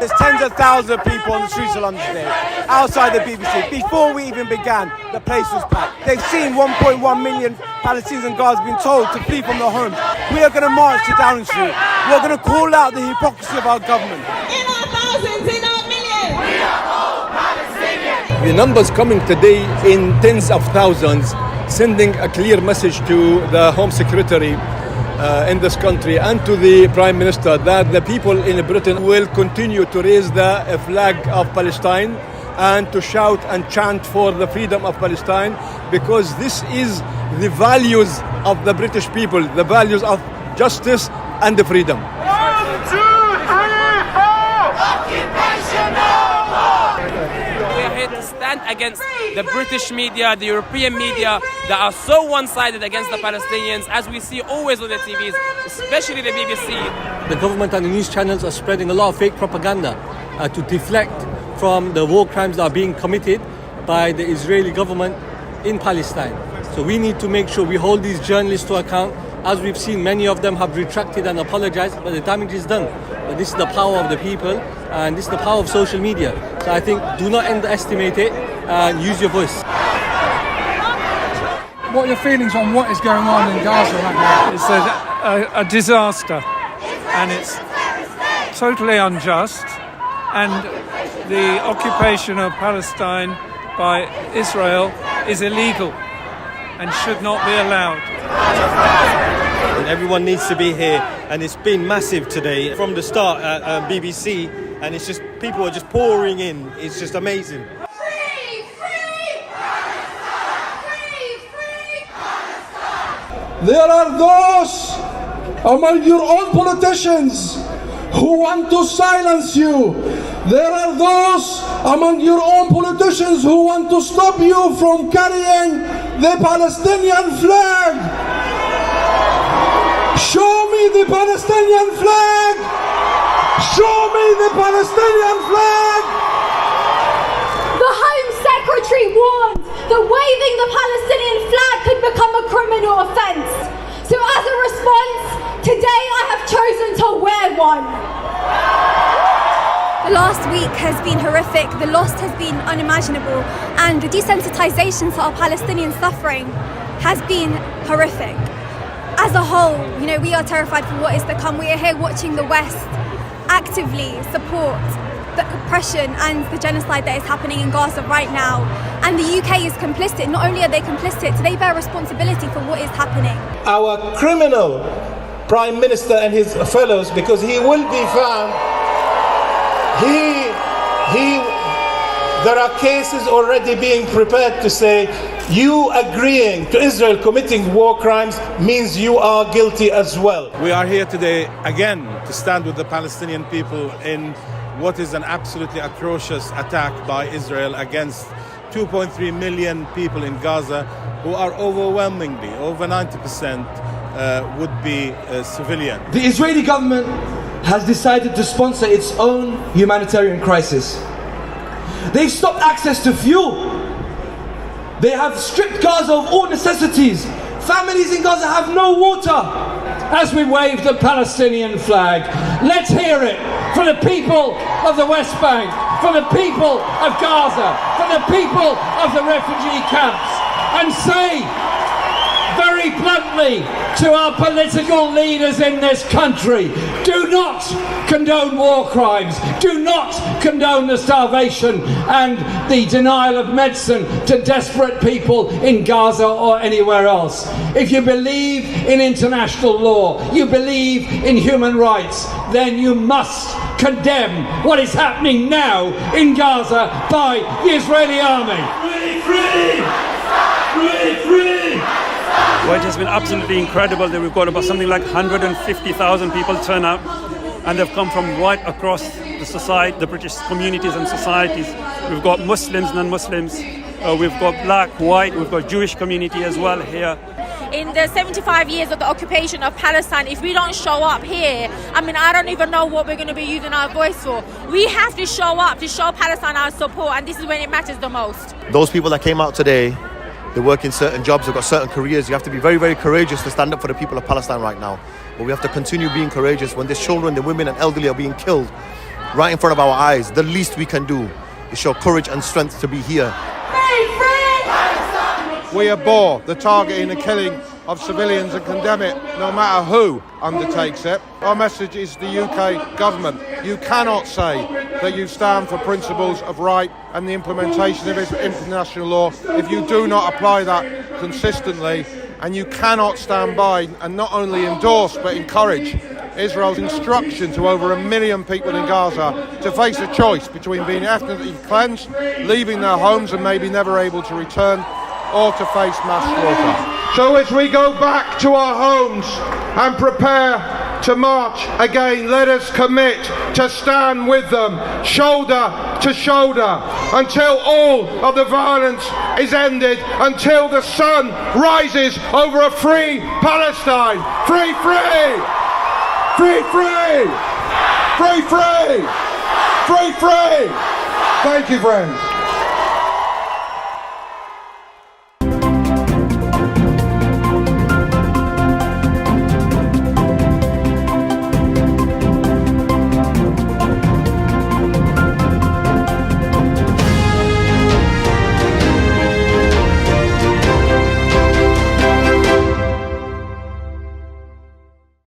there's tens of thousands of people on the streets of London today, outside the BBC. Before we even began, the place was packed. They've seen 1.1 million Palestinians and Gaza being told to flee from their homes. We are going to march to Downing Street. We're going to call out the hypocrisy of our government. In our thousands, in our millions. We are all Palestinians. The numbers coming today in tens of thousands, sending a clear message to the Home Secretary in this country and to the Prime Minister that the people in Britain will continue to raise the flag of Palestine and to shout and chant for the freedom of Palestine, because this is the values of the British people, the values of justice and the freedom. 1, 2, 3, 4! Occupation We are here to stand against the British media, the European media that are so one-sided against the Palestinians, as we see always on the TVs, especially the BBC. The government and the news channels are spreading a lot of fake propaganda to deflect from the war crimes that are being committed by the Israeli government in Palestine. So we need to make sure we hold these journalists to account. As we've seen, many of them have retracted and apologized, but the damage is done. But this is the power of the people, and this is the power of social media. So I think do not underestimate it and use your voice. What are your feelings on what is going on in Gaza right now? It's a disaster, and it's totally unjust, and the occupation of Palestine by Israel is illegal and should not be allowed. And everyone needs to be here, and it's been massive today from the start at BBC, and it's just people are just pouring in. It's just amazing. Free, free Palestine! Free, free Palestine! There are those among your own politicians who want to silence you. There are those among your own politicians who want to stop you from carrying the Palestinian flag. Show me the Palestinian flag! Show me the Palestinian flag! The Home Secretary warned that waving the Palestinian flag could become a criminal offence. So as a response, today I have chosen to wear one. The last week has been horrific, the loss has been unimaginable, and the desensitization to our Palestinian suffering has been horrific. As a whole, we are terrified for what is to come. We are here watching the West actively support the oppression and the genocide that is happening in Gaza right now. And the UK is complicit. Not only are they complicit, they bear responsibility for what is happening. Our criminal Prime Minister and his fellows, because he will be found, there are cases already being prepared to say you agreeing to Israel committing war crimes means you are guilty as well. We are here today again to stand with the Palestinian people in what is an absolutely atrocious attack by Israel against 2.3 million people in Gaza, who are overwhelmingly, over 90%, would be civilian. The Israeli government has decided to sponsor its own humanitarian crisis. They've stopped access to fuel. They have stripped Gaza of all necessities. Families in Gaza have no water. As we wave the Palestinian flag, let's hear it for the people of the West Bank, for the people of Gaza, for the people of the refugee camps, and say very bluntly to our political leaders in this country, do not condone war crimes, do not condone the starvation and the denial of medicine to desperate people in Gaza or anywhere else. If you believe in international law, you believe in human rights, then you must condemn what is happening now in Gaza by the Israeli army. Free, free! Free, free! Well, it has been absolutely incredible that we've got about something like 150,000 people turn up, and they've come from right across the society, the British communities and societies. We've got Muslims, non-Muslims, we've got black, white, we've got Jewish community as well here. In the 75 years of the occupation of Palestine, if we don't show up here, I don't even know what we're going to be using our voice for. We have to show up to show Palestine our support, and this is when it matters the most. Those people that came out today, they work in certain jobs, they've got certain careers. You have to be very, very courageous to stand up for the people of Palestine right now. But we have to continue being courageous when these children, the women and elderly are being killed. right in front of our eyes. The least we can do is show courage and strength to be here. We abhor the targeting and killing of civilians and condemn it no matter who undertakes it. Our message is the UK government. You cannot say that you stand for principles of right and the implementation of international law if you do not apply that consistently, and you cannot stand by and not only endorse but encourage Israel's instruction to over 1 million people in Gaza to face a choice between being ethnically cleansed, leaving their homes and maybe never able to return, or to face mass slaughter. So as we go back to our homes and prepare to march again, let us commit to stand with them, shoulder to shoulder, until all of the violence is ended, until the sun rises over a free Palestine. Free, free! Free, free! Free, free! Free, free! Thank you, friends.